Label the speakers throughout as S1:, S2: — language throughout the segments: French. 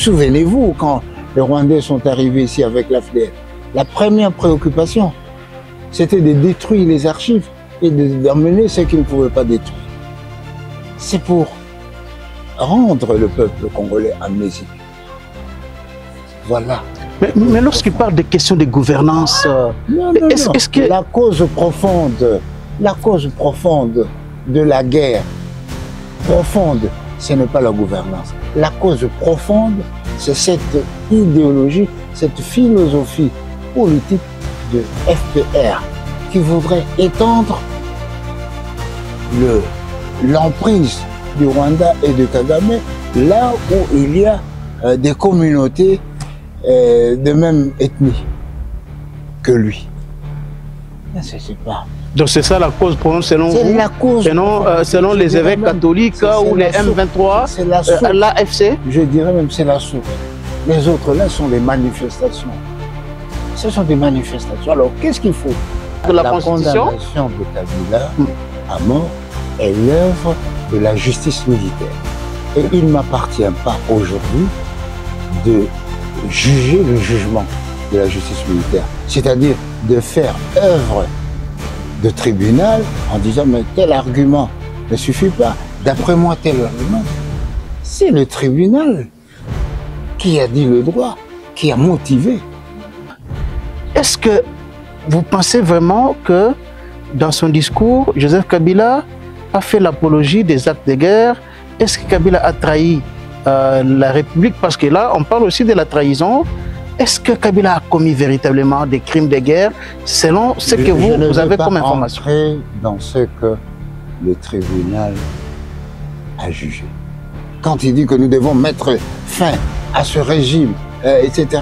S1: Souvenez-vous, quand les Rwandais sont arrivés ici avec la FDR, la première préoccupation, c'était de détruire les archives et d'emmener ce qu'ils ne pouvaient pas détruire. C'est pour rendre le peuple congolais amnésique. Voilà.
S2: Mais lorsqu'il parle des questions de gouvernance, est-ce que...
S1: La cause profonde de la guerre, profonde, ce n'est pas la gouvernance. La cause profonde, c'est cette idéologie, cette philosophie politique de FPR qui voudrait étendre l'emprise du Rwanda et de Kagame là où il y a des communautés de même ethnie que lui. C'est pas.
S2: Donc c'est ça la cause profonde selon vous?
S1: La cause
S2: selon les évêques catholiques ou les M23, l'AFC?
S1: Je dirais même c'est la source. Les autres là sont des manifestations. Ce sont des manifestations. Alors qu'est-ce qu'il faut?
S2: La condamnation
S1: de Kabila à mort est l'œuvre de la justice militaire. Et il ne m'appartient pas aujourd'hui de juger le jugement de la justice militaire. C'est-à-dire de faire œuvre de tribunal en disant mais tel argument ne suffit pas. D'après moi, tel argument. C'est le tribunal qui a dit le droit, qui a motivé.
S2: Est-ce que vous pensez vraiment que dans son discours, Joseph Kabila a fait l'apologie des actes de guerre? Est-ce que Kabila a trahi la République? Parce que là, on parle aussi de la trahison. Est-ce que Kabila a commis véritablement des crimes de guerre selon ce que vous avez comme information?
S1: Je ne vais pas entrer dans ce que le tribunal a jugé. Quand il dit que nous devons mettre fin à ce régime, etc.,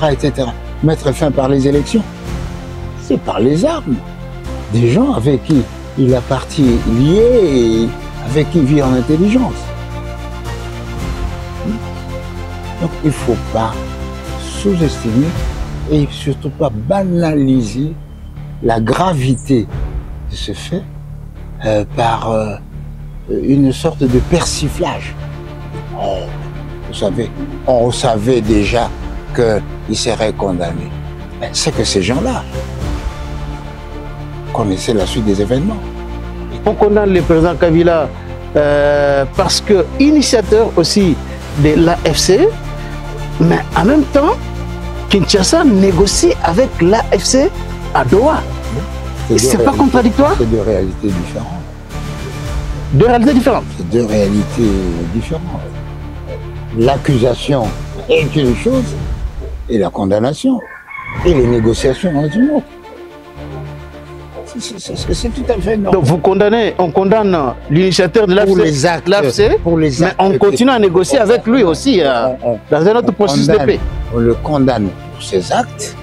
S1: mettre fin par les élections, c'est par les armes. Des gens avec qui il a parti lié et avec qui il vit en intelligence. Donc il ne faut pas sous-estimer et surtout pas banaliser la gravité de ce fait par une sorte de persiflage. Vous savez, on savait déjà qu'il serait condamné. C'est que ces gens-là connaissaient la suite des événements.
S2: On condamne le président Kabila parce que initiateur aussi de l'AFC, mais en même temps, Kinshasa négocie avec l'AFC à Doha. C'est pas contradictoire?
S1: C'est deux réalités différentes.
S2: Deux réalités différentes?
S1: C'est deux réalités différentes. L'accusation est une chose et la condamnation et les négociations en une autre. C'est tout à fait normal.
S2: Donc vous condamnez, on condamne l'initiateur de l'AFC, mais on continue à négocier avec lui aussi dans un autre processus de paix.
S1: On le condamne pour ses actes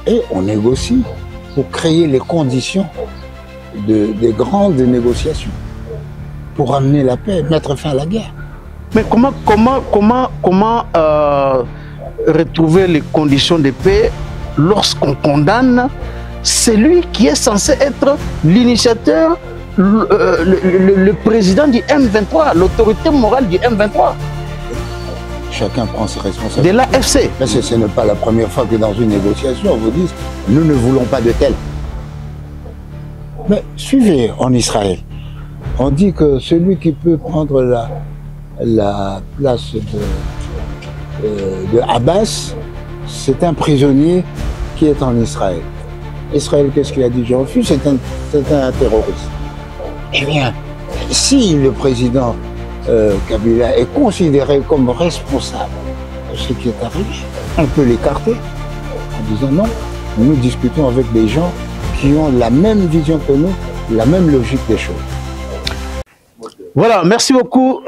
S1: et on négocie pour créer les conditions de grandes négociations pour amener la paix, mettre fin à la guerre.
S2: Mais comment retrouver les conditions de paix lorsqu'on condamne celui qui est censé être l'initiateur, le président du M23, l'autorité morale du M23?
S1: Chacun prend ses responsabilités.
S2: De l'AFC.
S1: Mais ce n'est pas la première fois que dans une négociation, on vous dit « nous ne voulons pas de tel ». Mais suivez en Israël. On dit que celui qui peut prendre la place de Abbas, c'est un prisonnier qui est en Israël. Israël, qu'est-ce qu'il a dit? Je refuse, c'est un terroriste. Eh bien, si le président Kabila est considéré comme responsable de ce qui est arrivé, on peut l'écarter en disant non, nous discutons avec des gens qui ont la même vision que nous, la même logique des choses.
S2: Voilà, merci beaucoup,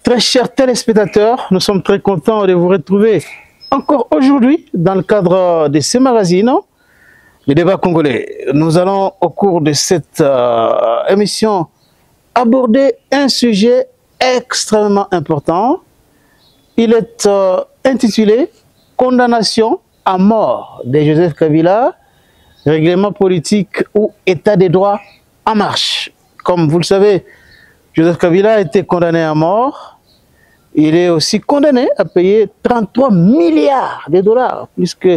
S2: très chers téléspectateurs. Nous sommes très contents de vous retrouver encore aujourd'hui dans le cadre de ce magazine, le débat congolais. Nous allons, au cours de cette émission, aborder un sujet extrêmement important. Il est intitulé « Condamnation à mort de Joseph Kabila, règlement politique ou état des droits en marche ». Comme vous le savez, Joseph Kabila a été condamné à mort. il est aussi condamné à payer 33 milliards de dollars, puisque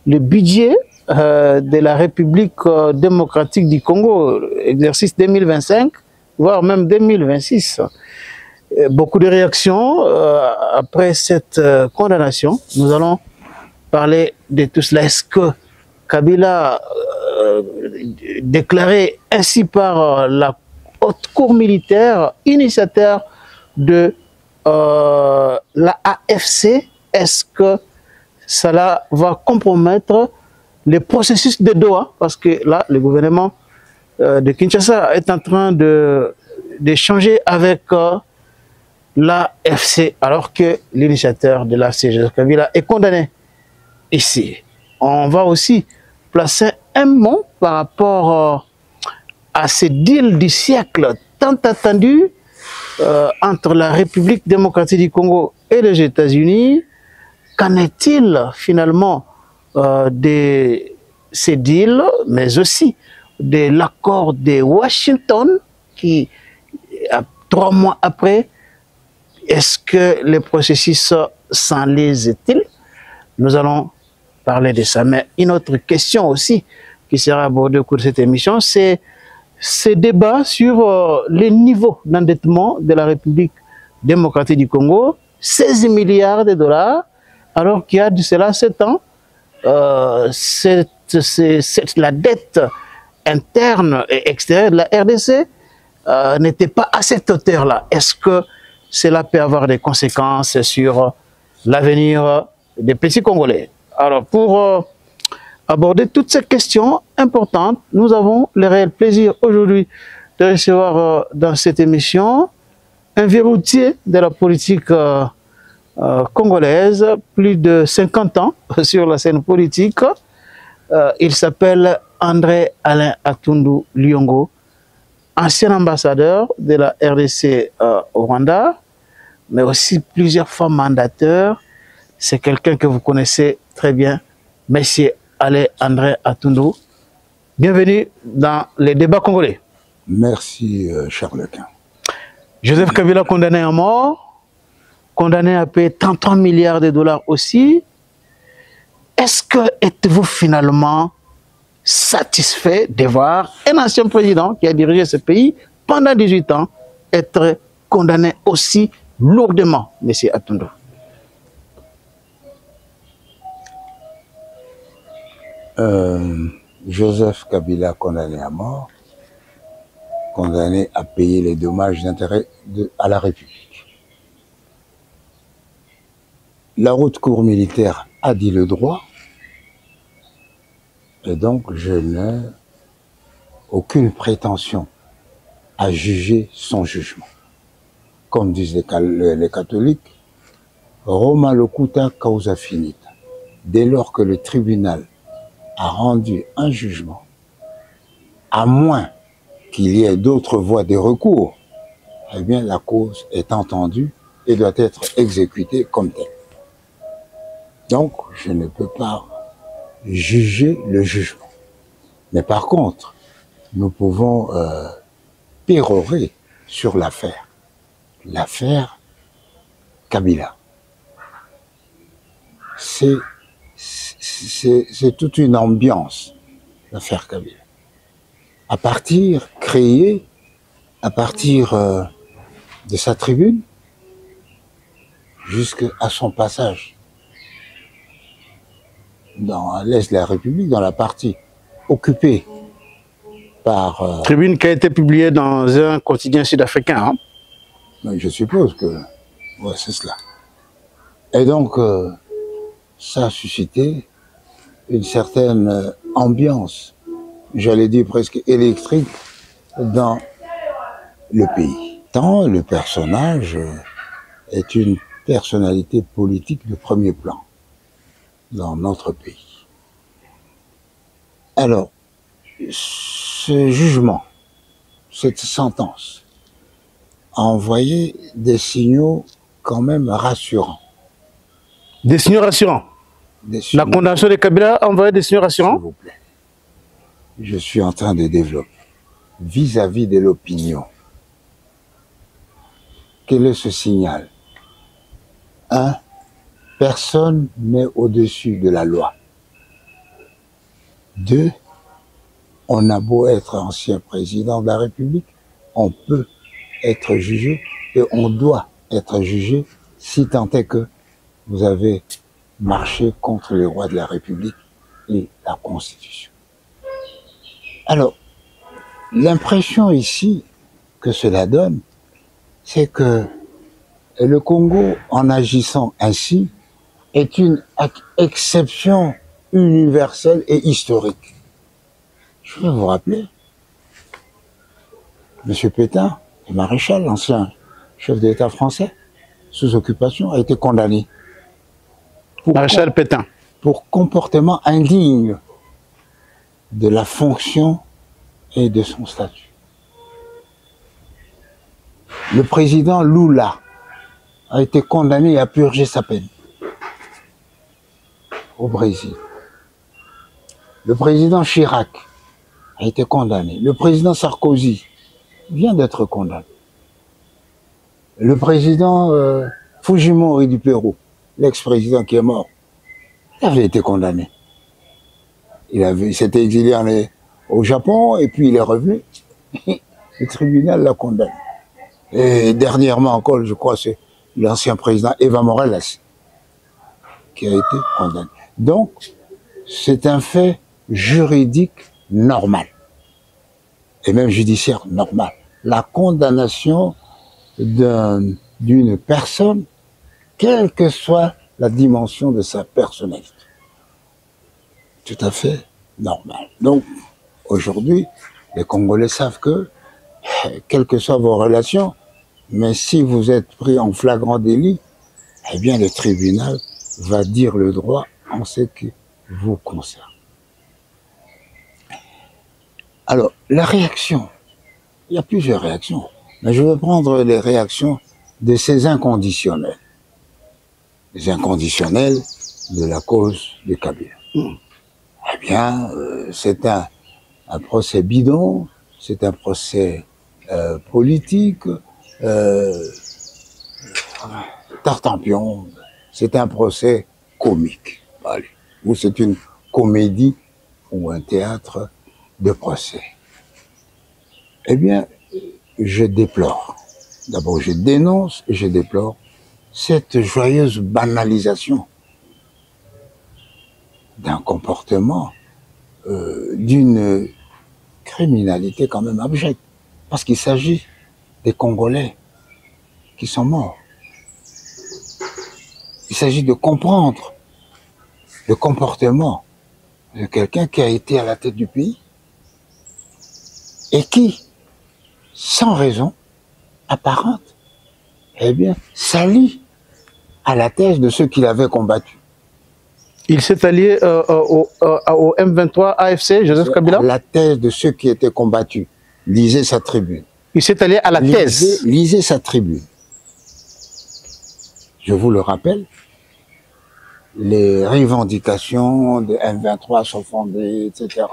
S2: le budget de la République démocratique du Congo, exercice 2025, voire même 2026. Beaucoup de réactions après cette condamnation. Nous allons parler de tout cela. Est-ce que Kabila, déclaré ainsi par la haute cour militaire, initiateur de la AFC, est-ce que cela va compromettre le processus de Doha? Parce que là, le gouvernement de Kinshasa est en train d'échanger avec l'AFC, alors que l'initiateur de l'AFC, Joseph Kabila, est condamné ici. On va aussi placer un mot par rapport à ce deal du siècle tant attendu entre la République démocratique du Congo et les États-Unis. Qu'en est-il finalement de ces deals, mais aussi de l'accord de Washington qui, 3 mois après, est-ce que le processus s'enlise-t-il? Nous allons parler de ça. Mais une autre question aussi qui sera abordée au cours de cette émission, c'est ce débat sur le niveau d'endettement de la République démocratique du Congo, 16 milliards de dollars, alors qu'il y a de cela 7 ans, la dette interne et extérieure de la RDC n'était pas à cette hauteur-là. Est-ce que cela peut avoir des conséquences sur l'avenir des petits Congolais? Alors, pour aborder toutes ces questions importantes, nous avons le réel plaisir aujourd'hui de recevoir dans cette émission un verroutier de la politique congolaise, plus de 50 ans sur la scène politique. Il s'appelle André Alain Atundu Lyongo, ancien ambassadeur de la RDC au Rwanda, mais aussi plusieurs fois mandateur. C'est quelqu'un que vous connaissez très bien, Monsieur Alain André Atundu. Bienvenue dans les débats congolais.
S1: Merci, Charlequin.
S2: Joseph Kabila condamné à mort, condamné à payer 33 milliards de dollars aussi. Est-ce que êtes-vous finalement satisfait de voir un ancien président qui a dirigé ce pays pendant 18 ans être condamné aussi lourdement, M. Atundu?
S1: Joseph Kabila condamné à mort, condamné à payer les dommages d'intérêt à la République. La haute cour militaire a dit le droit, et donc je n'ai aucune prétention à juger son jugement. Comme disent les catholiques, Roma locuta causa finita. Dès lors que le tribunal a rendu un jugement, à moins qu'il y ait d'autres voies de recours, eh bien la cause est entendue et doit être exécutée comme telle. Donc, je ne peux pas juger le jugement. Mais par contre, nous pouvons pérorer sur l'affaire. L'affaire Kabila. C'est toute une ambiance, l'affaire Kabila. Créée à partir de sa tribune jusqu'à son passage dans l'Est de la République, dans la partie occupée par...
S2: Tribune qui a été publiée dans un quotidien sud-africain. Hein?
S1: Je suppose que... Ouais, c'est cela. Et donc, ça a suscité une certaine ambiance, j'allais dire presque électrique, dans le pays. Tant le personnage est une personnalité politique de premier plan dans notre pays. Alors, ce jugement, cette sentence, a envoyé des signaux quand même rassurants.
S2: Des signaux rassurants? La condamnation de Kabila a envoyé des signaux rassurants?
S1: S'il vous plaît. Je suis en train de développer vis-à-vis de l'opinion. Quel est ce signal? un, personne n'est au-dessus de la loi. 2, on a beau être ancien président de la République, on peut être jugé et on doit être jugé si tant est que vous avez marché contre les lois de la République et la Constitution. Alors, l'impression ici que cela donne, c'est que le Congo, en agissant ainsi, est une exception universelle et historique. Je vais vous rappeler, M. Pétain, le maréchal, l'ancien chef de l'État français, sous occupation, a été condamné.
S2: Maréchal Pétain.
S1: Pour comportement indigne de la fonction et de son statut. Le président Lula a été condamné à purger sa peine au Brésil. Le président Chirac a été condamné. Le président Sarkozy vient d'être condamné. Le président Fujimori du Pérou, l'ex-président qui est mort, il avait été condamné. Il s'était exilé au Japon et puis il est revenu. Le tribunal l'a condamné. Et dernièrement encore, je crois, c'est l'ancien président Eva Morales qui a été condamné. Donc, c'est un fait juridique normal, et même judiciaire normal. La condamnation d'une personne, quelle que soit la dimension de sa personnalité. Tout à fait normal. Donc, aujourd'hui, les Congolais savent que, quelles que soient vos relations, mais si vous êtes pris en flagrant délit, eh bien le tribunal va dire le droit en ce qui vous concerne. Alors, la réaction, il y a plusieurs réactions, mais je vais prendre les réactions de ces inconditionnels. Les inconditionnels de la cause du Kabila. Eh bien, c'est un procès bidon, c'est un procès politique, tartampion, c'est un procès comique, allez, ou c'est une comédie ou un théâtre de procès. Eh bien, je déplore, d'abord je dénonce et je déplore cette joyeuse banalisation d'un comportement, d'une criminalité quand même abjecte, parce qu'il s'agit des Congolais qui sont morts. Il s'agit de comprendre le comportement de quelqu'un qui a été à la tête du pays et qui, sans raison apparente, eh bien, s'allie à la thèse de ceux qui l'avaient combattu.
S2: Il s'est allié au M23 AFC, Joseph Kabila?
S1: La thèse de ceux qui étaient combattus. Lisez sa tribune.
S2: Il s'est allié à la thèse.
S1: Lisez sa tribune. Je vous le rappelle, les revendications de M23 sont fondées, etc.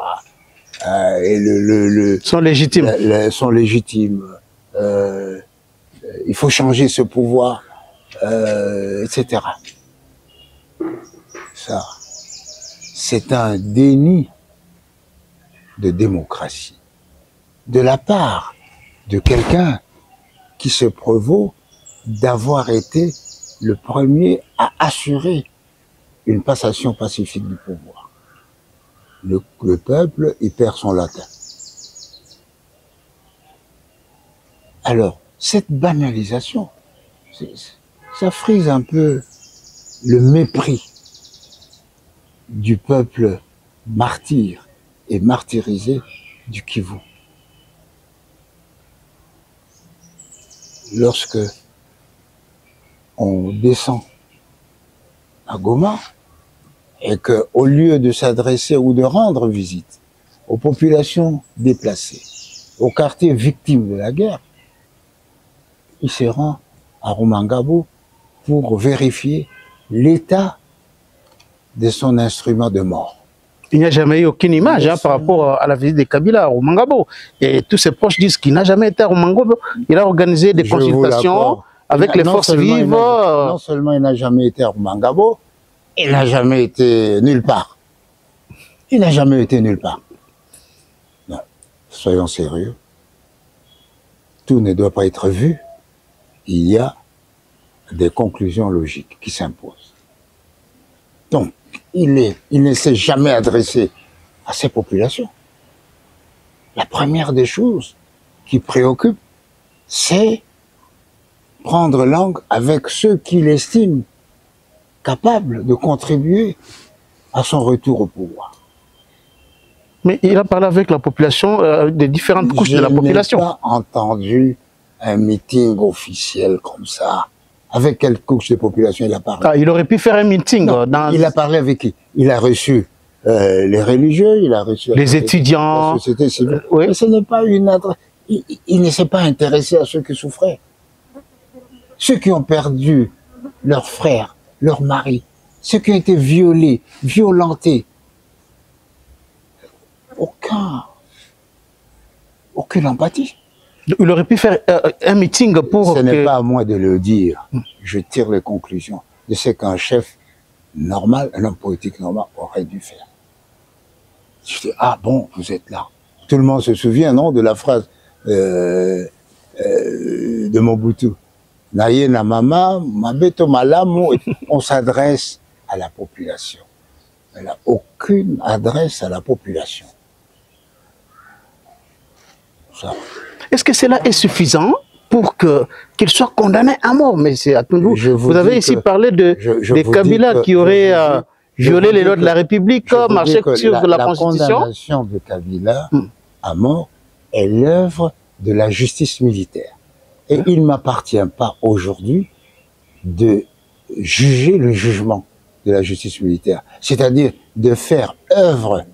S2: Sont légitimes.
S1: Sont légitimes. Il faut changer ce pouvoir, etc. Ça, c'est un déni de démocratie de la part de quelqu'un qui se prévaut d'avoir été le premier à assurer une passation pacifique du pouvoir. Le peuple, il perd son latin. Alors, cette banalisation, ça frise un peu le mépris du peuple martyr et martyrisé du Kivu. Lorsque on descend à Goma et que, au lieu de s'adresser ou de rendre visite aux populations déplacées, aux quartiers victimes de la guerre, il se rend à Rumangabo pour vérifier l'état de son instrument de mort.
S2: Il n'y a jamais eu aucune image par rapport à la visite de Kabila à Rumangabo. Et tous ses proches disent qu'il n'a jamais été à Rumangabo. Il a organisé des consultations avec les forces vives.
S1: Non seulement il n'a jamais été à Mangabo, il n'a jamais été nulle part. Il n'a jamais été nulle part. Non, soyons sérieux. Tout ne doit pas être vu. Il y a des conclusions logiques qui s'imposent. Donc, il ne s'est jamais adressé à ces populations. La première des choses qui préoccupe, c'est prendre langue avec ceux qu'il estime capables de contribuer à son retour au pouvoir.
S2: Mais il a parlé avec la population, des différentes couches de la population.
S1: Je n'ai pas entendu un meeting officiel comme ça. Avec quelle couche de population il a parlé?
S2: Ah, il aurait pu faire un meeting.
S1: Non, il a parlé avec qui? Il a reçu les religieux, il a reçu
S2: les étudiants.
S1: la société civile.
S2: Oui.
S1: Mais ce n'est pas une adresse. Il ne s'est pas intéressé à ceux qui souffraient. Ceux qui ont perdu leurs frères, leurs maris, ceux qui ont été violés, violentés. Aucune empathie.
S2: Il aurait pu faire un meeting pour...
S1: Ce n'est pas à moi de le dire. Je tire les conclusions de ce qu'un chef normal, un homme politique normal aurait dû faire. Je dis, ah bon, vous êtes là. Tout le monde se souvient, non, de la phrase de Mobutu. Naye na mama, mabeto malamu. On s'adresse à la population. Elle n'a aucune adresse à la population. Ça.
S2: Est-ce que cela est suffisant pour qu'il soit condamné à mort? Mais c'est à tout vous. Vous avez ici parlé de Kabila qui aurait violé les lois de la République, marché sur la Constitution.
S1: La condamnation de Kabila à mort est l'œuvre de la justice militaire. Et il ne m'appartient pas aujourd'hui de juger le jugement de la justice militaire. C'est-à-dire de faire œuvre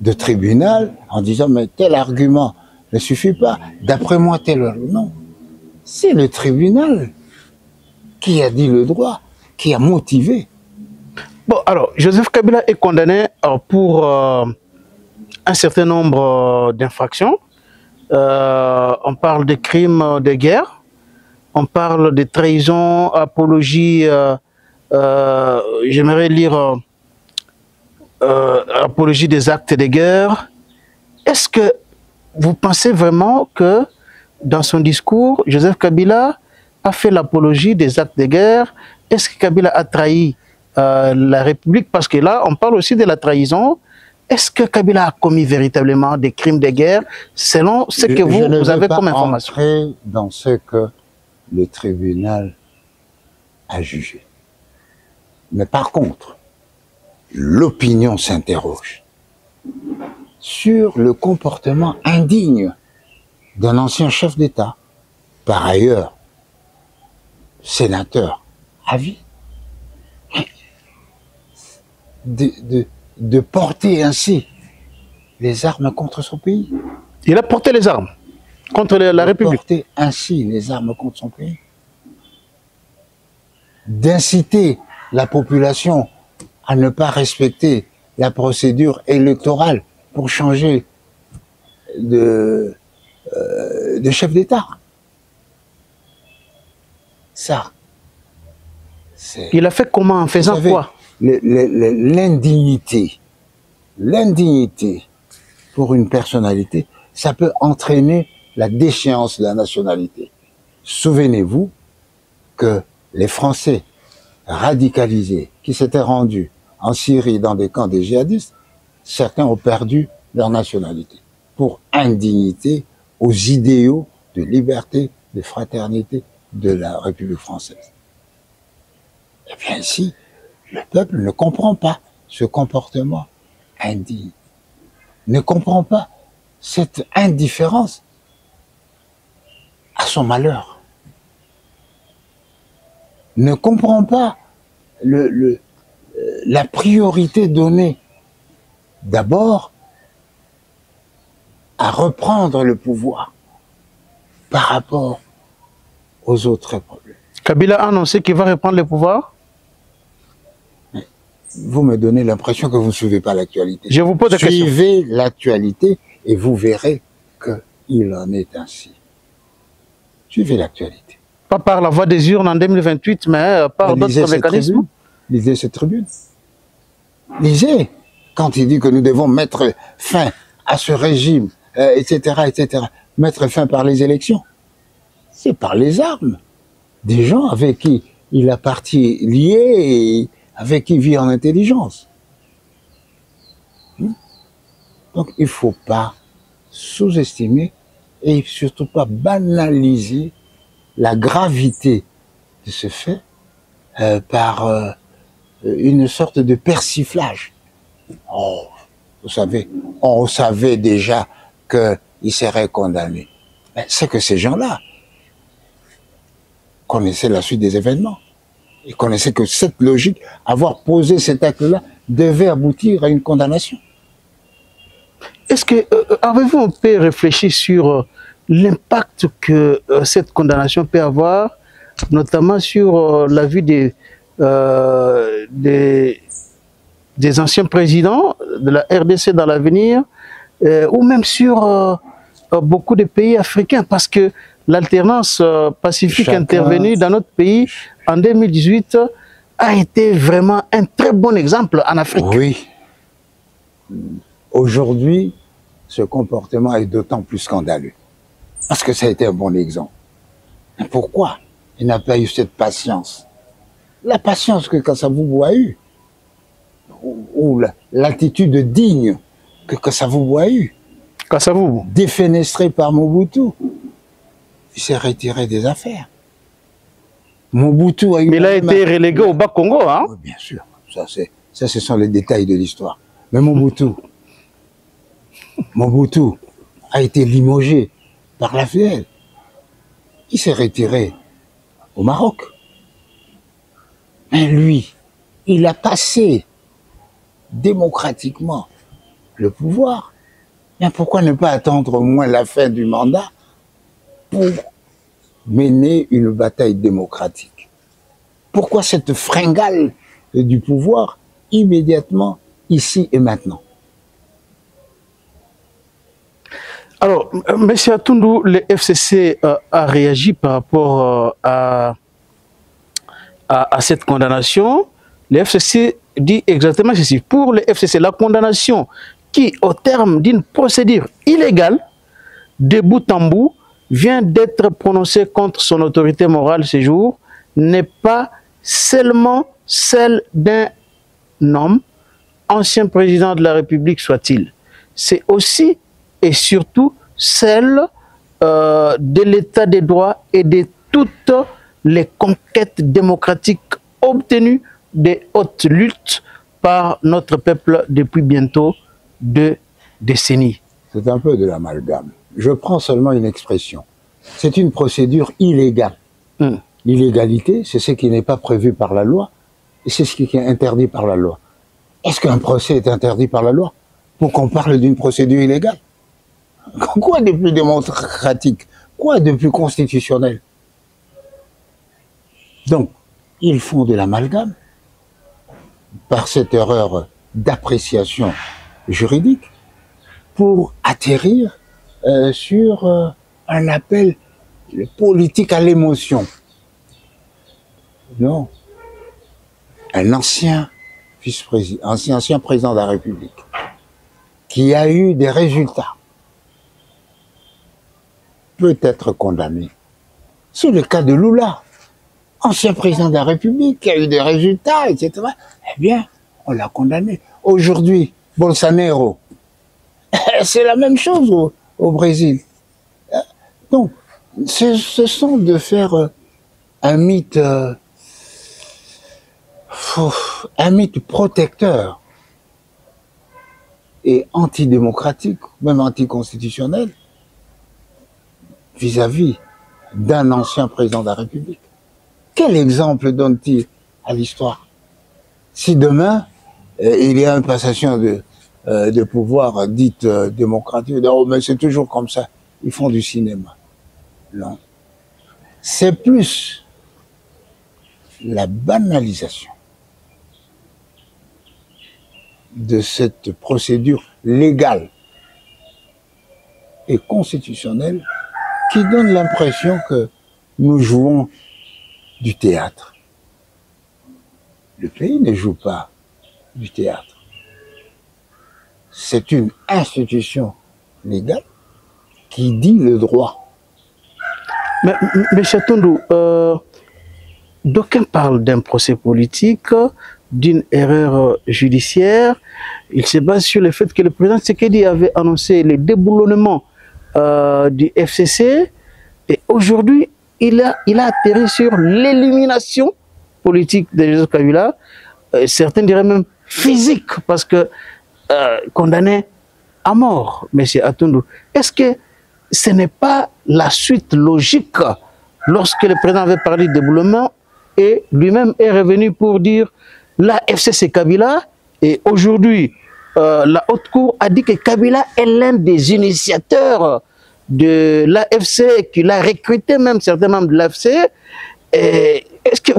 S1: de tribunal en disant mais tel argument ne suffit pas, d'après moi tel argument. Non. C'est le tribunal qui a dit le droit, qui a motivé.
S2: Bon, alors, Joseph Kabila est condamné pour un certain nombre d'infractions. On parle de crimes de guerre, on parle de trahison, apologie, j'aimerais lire apologie des actes de guerre. Est-ce que vous pensez vraiment que dans son discours, Joseph Kabila a fait l'apologie des actes de guerre? Est-ce que Kabila a trahi la République? Parce que là, on parle aussi de la trahison. Est-ce que Kabila a commis véritablement des crimes de guerre selon ce que vous avez comme information?
S1: Je ne vais pas entrer dans ce que le tribunal a jugé. Mais par contre, l'opinion s'interroge sur le comportement indigne d'un ancien chef d'État, par ailleurs sénateur à vie, de porter ainsi les armes contre son pays.
S2: Il a porté les armes contre la République.
S1: Porter ainsi les armes contre son pays. D'inciter la population à ne pas respecter la procédure électorale pour changer de chef d'État. Ça, c'est...
S2: Il a fait comment? En faisant quoi?
S1: L'indignité pour une personnalité, ça peut entraîner la déchéance de la nationalité. Souvenez-vous que les Français radicalisés qui s'étaient rendus en Syrie dans des camps des djihadistes, certains ont perdu leur nationalité pour indignité aux idéaux de liberté, de fraternité de la République française. Et bien ici, le peuple ne comprend pas ce comportement indigne, ne comprend pas cette indifférence à son malheur, ne comprend pas la priorité donnée d'abord à reprendre le pouvoir par rapport aux autres problèmes.
S2: Kabila a annoncé qu'il va reprendre le pouvoir.
S1: Vous me donnez l'impression que vous ne suivez pas l'actualité.
S2: Je vous pose la question.
S1: Suivez l'actualité et vous verrez qu'il en est ainsi. Suivez l'actualité.
S2: Pas par la voie des urnes en 2028, mais par d'autres mécanismes.
S1: Lisez cette tribune. Lisez. Quand il dit que nous devons mettre fin à ce régime, etc., etc., mettre fin par les élections, c'est par les armes. Des gens avec qui il a parti lié et avec qui il vit en intelligence. Donc il ne faut pas sous-estimer et surtout pas banaliser la gravité de ce fait par une sorte de persiflage. Oh, vous savez, on savait déjà qu'il serait condamné. Mais c'est que ces gens-là connaissaient la suite des événements. Ils connaissaient que cette logique, avoir posé cet acte-là, devait aboutir à une condamnation.
S2: Est-ce que, avez-vous un peu réfléchi sur l'impact que cette condamnation peut avoir, notamment sur la vie des anciens présidents de la RDC dans l'avenir, ou même sur beaucoup de pays africains, parce que l'alternance pacifique intervenue dans notre pays en 2018 a été vraiment un très bon exemple en Afrique.
S1: Oui. Aujourd'hui, ce comportement est d'autant plus scandaleux. Parce que ça a été un bon exemple. Mais pourquoi il n'a pas eu cette patience? La patience que Kasavubu a eue. Ou l'attitude digne que Kasavubu a eue.
S2: Kasavubu.
S1: Défenestré par Mobutu. Il s'est retiré des affaires. Mobutu a eu...
S2: Mais il a été relégué au Bas-Congo, hein?
S1: Oui, bien sûr. Ça, ce sont les détails de l'histoire. Mais Mobutu a été limogé par la FDL. Il s'est retiré au Maroc. Mais lui, il a passé démocratiquement le pouvoir. Mais pourquoi ne pas attendre au moins la fin du mandat pour mener une bataille démocratique? Pourquoi cette fringale du pouvoir immédiatement, ici et maintenant?
S2: Alors, M. Atundu, le FCC a réagi par rapport à cette condamnation. Le FCC dit exactement ceci. Pour le FCC, la condamnation qui, au terme d'une procédure illégale, de bout en bout, vient d'être prononcée contre son autorité morale ce jour, n'est pas seulement celle d'un homme, ancien président de la République soit-il. C'est aussi et surtout celle de l'état des droits et de toutes les conquêtes démocratiques obtenues des hautes luttes par notre peuple depuis bientôt 2 décennies.
S1: C'est un peu de l'amalgame. Je prends seulement une expression. C'est une procédure illégale. L'illégalité, c'est ce qui n'est pas prévu par la loi et c'est ce qui est interdit par la loi. Est-ce qu'un procès est interdit par la loi pour qu'on parle d'une procédure illégale? Quoi de plus démocratique? Quoi de plus constitutionnel? Donc, ils font de l'amalgame par cette erreur d'appréciation juridique pour atterrir sur un appel politique à l'émotion. Non. Un ancien vice-président, ancien président de la République qui a eu des résultats peut être condamné. C'est le cas de Lula, ancien président de la République qui a eu des résultats, etc. Eh bien, on l'a condamné. Aujourd'hui, Bolsonaro, c'est la même chose au Brésil. Donc, ce sont de faire un mythe protecteur et antidémocratique, même anticonstitutionnel, vis-à-vis d'un ancien président de la République. Quel exemple donne-t-il à l'histoire? Si demain, il y a une passation de pouvoir dite démocratique, oh, mais c'est toujours comme ça, ils font du cinéma. Non. C'est plus la banalisation de cette procédure légale et constitutionnelle qui donne l'impression que nous jouons du théâtre. Le pays ne joue pas du théâtre. C'est une institution légale qui dit le droit.
S2: Mais Chatoundou, d'aucuns parlent d'un procès politique, d'une erreur judiciaire. Il se base sur le fait que le président Tshisekedi avait annoncé le déboulonnement du FCC et aujourd'hui, il a atterri sur l'élimination politique de Joseph Kabila, certains diraient même physique, parce que condamné à mort, M. Atoundou. Est-ce que ce n'est pas la suite logique lorsque le président avait parlé de déboulonnement et lui-même est revenu pour dire la FCC Kabila et aujourd'hui la haute cour a dit que Kabila est l'un des initiateurs de l'AFC, qu'il a recruté même certains membres de l'AFC. Est-ce que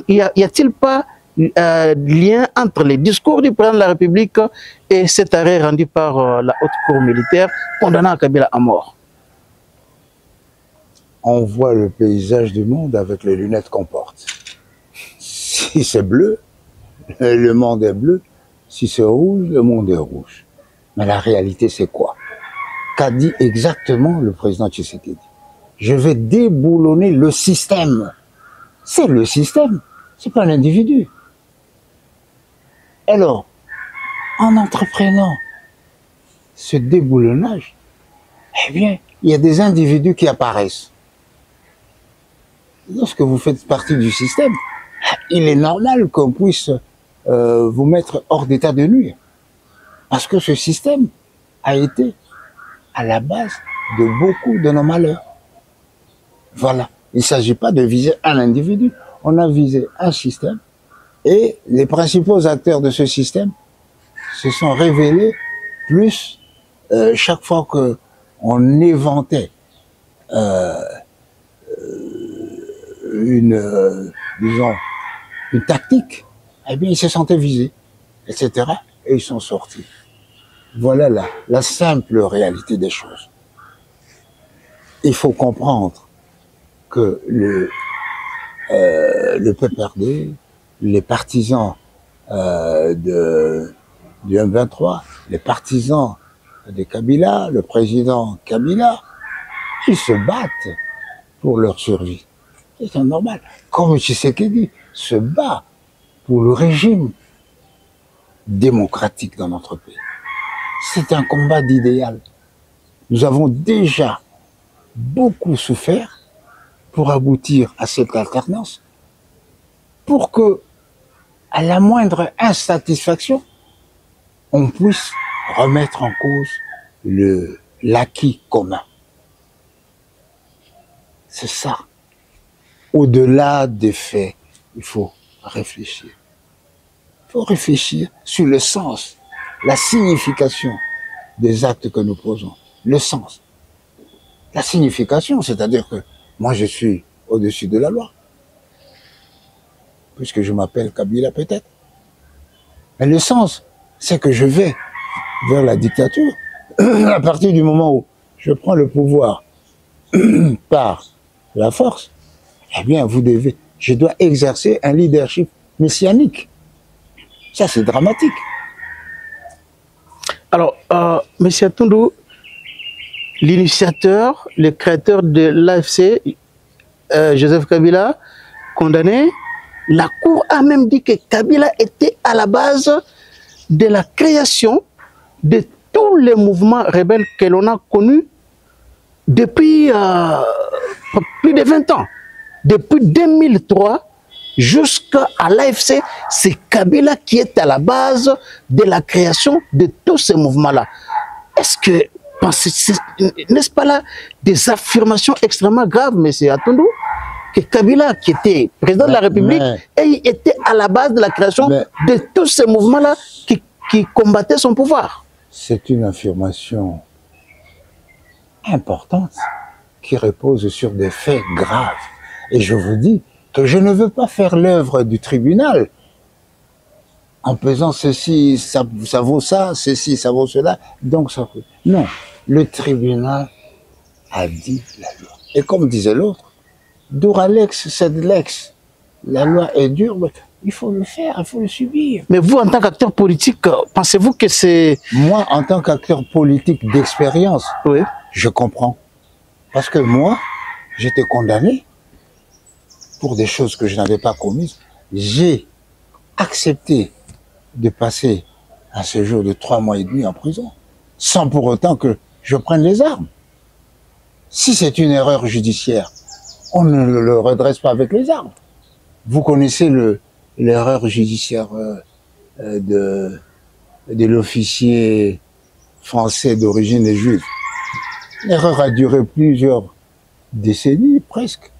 S2: y a-t-il pas lien entre les discours du président de la République et cet arrêt rendu par la haute cour militaire condamnant Kabila à mort?
S1: On voit le paysage du monde avec les lunettes qu'on porte. Si c'est bleu, le monde est bleu. Si c'est rouge, le monde est rouge. Mais la réalité, c'est quoi? Qu'a dit exactement le président Tshisekedi? Je vais déboulonner le système. C'est le système, c'est pas l'individu. Alors, en entreprenant ce déboulonnage, eh bien, il y a des individus qui apparaissent. Lorsque vous faites partie du système, il est normal qu'on puisse vous mettre hors d'état de nuire. Parce que ce système a été à la base de beaucoup de nos malheurs. Voilà. Il ne s'agit pas de viser un individu. On a visé un système et les principaux acteurs de ce système se sont révélés plus chaque fois qu'on éventait disons, une tactique, eh bien, ils se sentaient visés, etc. Et ils sont sortis. Voilà la simple réalité des choses. Il faut comprendre que le PPRD, les partisans du M23, les partisans de Kabila, le président Kabila, ils se battent pour leur survie. C'est normal. Comme Tshisekedi se bat pour le régime démocratique dans notre pays. C'est un combat d'idéal. Nous avons déjà beaucoup souffert pour aboutir à cette alternance, pour que, à la moindre insatisfaction, on puisse remettre en cause l'acquis commun. C'est ça. Au-delà des faits, il faut réfléchir. Il faut réfléchir sur le sens, la signification des actes que nous posons. Le sens. La signification, c'est-à-dire que moi je suis au-dessus de la loi. Puisque je m'appelle Kabila peut-être. Mais le sens, c'est que je vais vers la dictature à partir du moment où je prends le pouvoir par la force. Eh bien, je dois exercer un leadership messianique. Ça, c'est dramatique.
S2: Alors, M. Atoundou, l'initiateur, le créateur de l'AFC, Joseph Kabila, condamné, la Cour a même dit que Kabila était à la base de la création de tous les mouvements rebelles que l'on a connus depuis plus de 20 ans. Depuis 2003 jusqu'à l'AFC, c'est Kabila qui est à la base de la création de tous ces mouvements-là. Est-ce que, n'est-ce pas là des affirmations extrêmement graves, M. Atoundou, que Kabila, qui était président de la République, était à la base de la création de tous ces mouvements-là qui combattaient son pouvoir?
S1: C'est une affirmation importante qui repose sur des faits graves. Et je vous dis que je ne veux pas faire l'œuvre du tribunal en pesant ceci, ça vaut ça, ceci, ça vaut cela, donc ça vaut... Non, le tribunal a dit la loi. Et comme disait l'autre, Duralex, sed lex. La loi est dure, mais il faut le faire, il faut le subir.
S2: Mais vous, en tant qu'acteur politique, pensez-vous que c'est...
S1: Moi, en tant qu'acteur politique d'expérience,
S2: Oui.
S1: je comprends. Parce que moi, j'étais condamné pour des choses que je n'avais pas commises. J'ai accepté de passer un séjour de 3 mois et demi en prison, sans pour autant que je prenne les armes. Si c'est une erreur judiciaire, on ne le redresse pas avec les armes. Vous connaissez l'erreur judiciaire de l'officier français d'origine juive. L'erreur a duré plusieurs décennies, presque.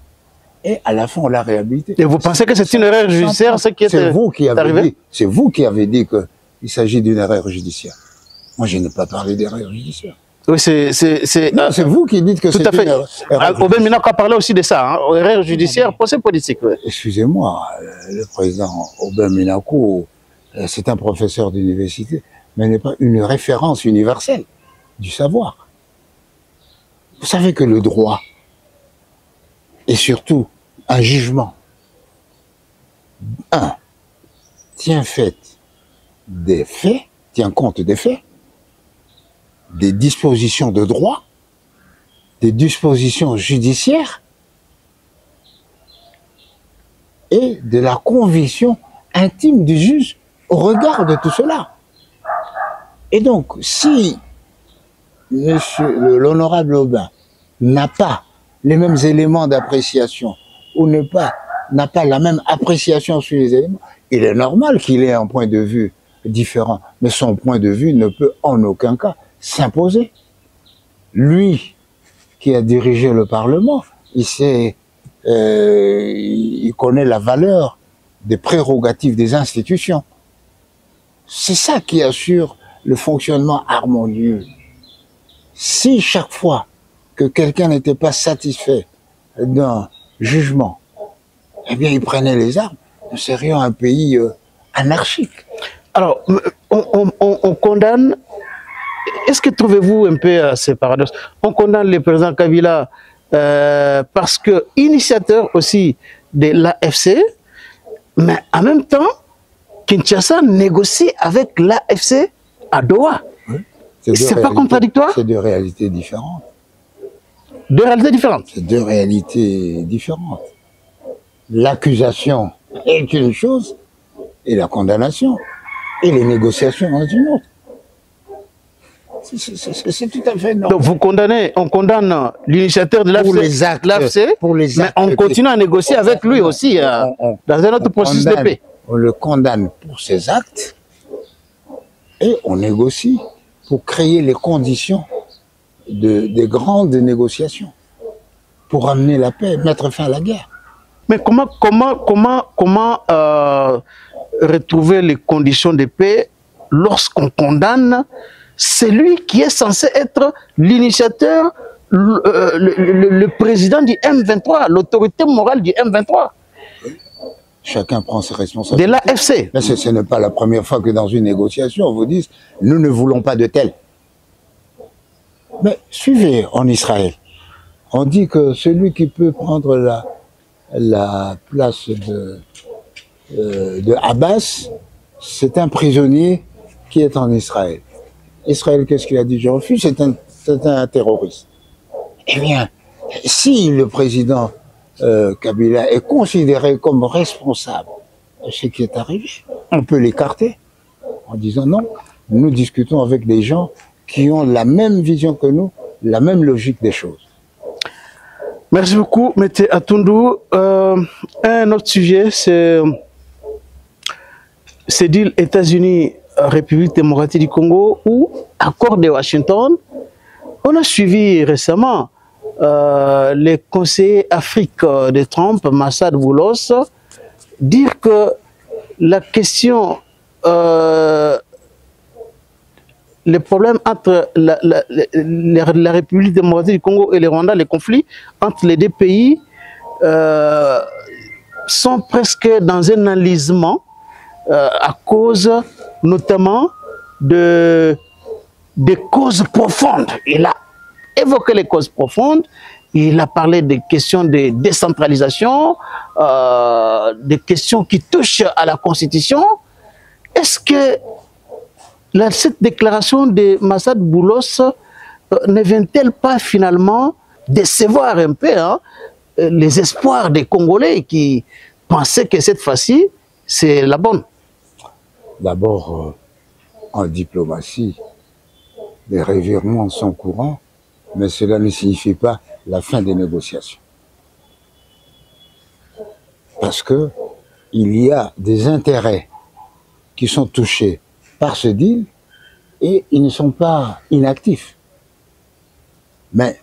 S1: Et à la fin, on l'a réhabilité.
S2: Et vous pensez que c'est une erreur judiciaire, ce qui est arrivé?
S1: C'est vous qui avez dit qu'il s'agit d'une erreur judiciaire. Moi, je n'ai pas parlé d'erreur judiciaire.
S2: Oui, c'est
S1: vous qui dites que c'est une erreur judiciaire.
S2: Aubin Minakou a parlé aussi de ça, hein, erreur judiciaire, procès politique. Ouais.
S1: Excusez-moi, le président Aubin Minakou, c'est un professeur d'université, mais n'est pas une référence universelle du savoir. Vous savez que le droit, et surtout un jugement, tient compte des faits, des dispositions de droit, des dispositions judiciaires et de la conviction intime du juge au regard de tout cela. Et donc, si l'honorable Aubin n'a pas les mêmes éléments d'appréciation ou n'a pas la même appréciation sur les éléments, il est normal qu'il ait un point de vue différent, mais son point de vue ne peut en aucun cas s'imposer. Lui qui a dirigé le Parlement, il connaît la valeur des prérogatives des institutions. C'est ça qui assure le fonctionnement harmonieux. Si chaque fois que quelqu'un n'était pas satisfait d'un jugement, eh bien il prenait les armes, nous serions un pays anarchique.
S2: Alors, on condamne, est-ce que trouvez-vous un peu ces paradoxes? On condamne le président Kabila parce que initiateur aussi de l'AFC, mais en même temps, Kinshasa négocie avec l'AFC à Doha. Oui. C'est pas contradictoire?
S1: C'est deux réalités différentes.
S2: Deux réalités différentes?
S1: C'est deux réalités différentes. L'accusation est une chose et la condamnation et les négociations en est une autre. C'est tout à fait normal.
S2: Donc vous condamnez, on condamne l'initiateur de l'AFC, mais on continue à négocier avec lui aussi dans un autre processus de paix.
S1: On le condamne pour ses actes et on négocie pour créer les conditions des grandes négociations pour amener la paix, mettre fin à la guerre.
S2: Mais comment retrouver les conditions de paix lorsqu'on condamne celui qui est censé être l'initiateur, le président du M23, l'autorité morale du M23?
S1: Chacun prend ses responsabilités.
S2: De l'AFC.
S1: Mais ce n'est pas la première fois que dans une négociation, on vous dit « nous ne voulons pas de tel ». Mais suivez en Israël. On dit que celui qui peut prendre la place de Abbas, c'est un prisonnier qui est en Israël. Israël, qu'est-ce qu'il a dit? Je refuse, c'est un terroriste. Eh bien, si le président Kabila est considéré comme responsable de ce qui est arrivé, on peut l'écarter en disant non, nous discutons avec des gens qui ont la même vision que nous, la même logique des choses.
S2: Merci beaucoup, M. Atundu. Un autre sujet, c'est deal États-Unis, République démocratique du Congo ou accord de Washington. On a suivi récemment les conseillers Afrique de Trump, Massad Boulos, dire que la question, les problèmes entre la République démocratique du Congo et le Rwanda, les conflits entre les deux pays sont presque dans un enlisement à cause notamment des causes profondes. Il a évoqué les causes profondes il a parlé des questions de décentralisation, des questions qui touchent à la Constitution. Est-ce que cette déclaration de Massad Boulos ne vient-elle pas finalement décevoir un peu les espoirs des Congolais qui pensaient que cette fois-ci, c'est la bonne?
S1: D'abord, en diplomatie, les revirements sont courants, mais cela ne signifie pas la fin des négociations. Parce que il y a des intérêts qui sont touchés par ce deal et ils ne sont pas inactifs. Mais,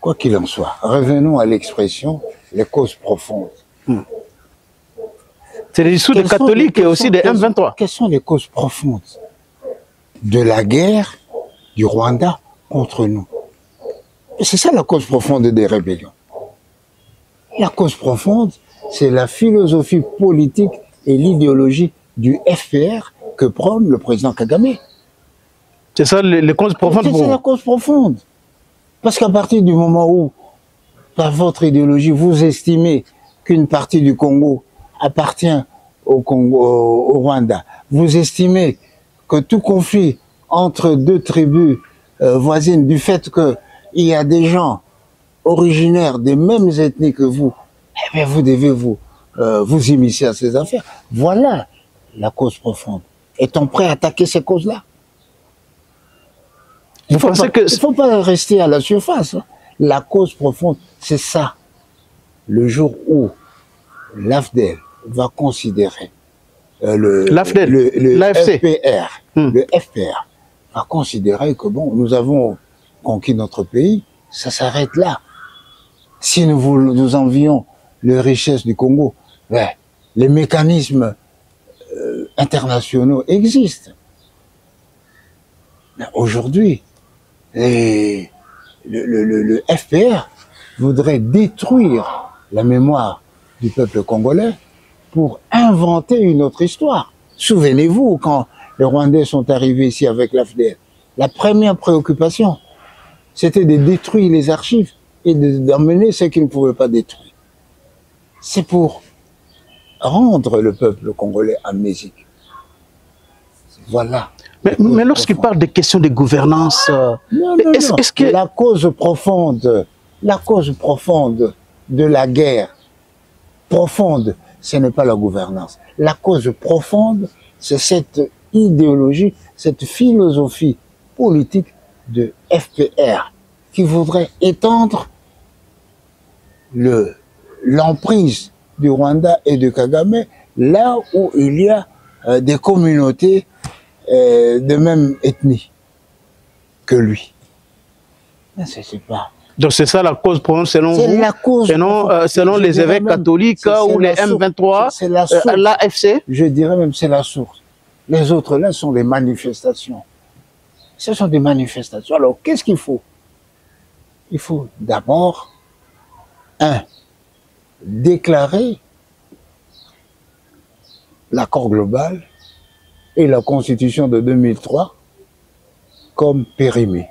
S1: quoi qu'il en soit, revenons à l'expression les causes profondes.
S2: C'est les dessous des catholiques et aussi des M23.
S1: Quelles sont les causes profondes de la guerre du Rwanda contre nous? C'est ça la cause profonde des rébellions. La cause profonde, c'est la philosophie politique et l'idéologie du FPR que prône le président Kagame.
S2: C'est ça les causes profondes pour
S1: vous? C'est la cause profonde. Parce qu'à partir du moment où, par votre idéologie, vous estimez qu'une partie du Congo appartient au Rwanda, vous estimez que tout conflit entre deux tribus voisines, du fait qu'il y a des gens originaires des mêmes ethnies que vous, eh bien vous devez vous immiscer à ces affaires. Voilà la cause profonde. Est-on prêt à attaquer ces causes-là? Il ne faut pas rester à la surface. La cause profonde, c'est ça. Le jour où l'AFDEL va considérer le FPR, le FPR va considérer que bon, nous avons conquis notre pays, ça s'arrête là. Si nous envions les richesses du Congo, ben, les mécanismes internationaux existent. Aujourd'hui, le FPR voudrait détruire la mémoire du peuple congolais pour inventer une autre histoire. Souvenez-vous, quand les Rwandais sont arrivés ici avec l'AFDEL, la première préoccupation, c'était de détruire les archives et d'emmener ce qu'ils ne pouvaient pas détruire. C'est pour rendre le peuple congolais amnésique. Voilà.
S2: Mais lorsqu'il parle des questions de gouvernance, est-ce que
S1: la cause profonde de la guerre profonde, ce n'est pas la gouvernance. La cause profonde, c'est cette idéologie, cette philosophie politique de FPR qui voudrait étendre l'emprise du Rwanda et de Kagame là où il y a des communautés de même ethnie que lui. C'est pas.
S2: Donc c'est ça la cause profonde selon vous, selon les évêques catholiques ou les M23, l'AFC?
S1: Je dirais même c'est la source. Les autres là sont des manifestations. Ce sont des manifestations. Alors qu'est-ce qu'il faut? Il faut d'abord, déclarer l'accord global et la Constitution de 2003 comme périmés.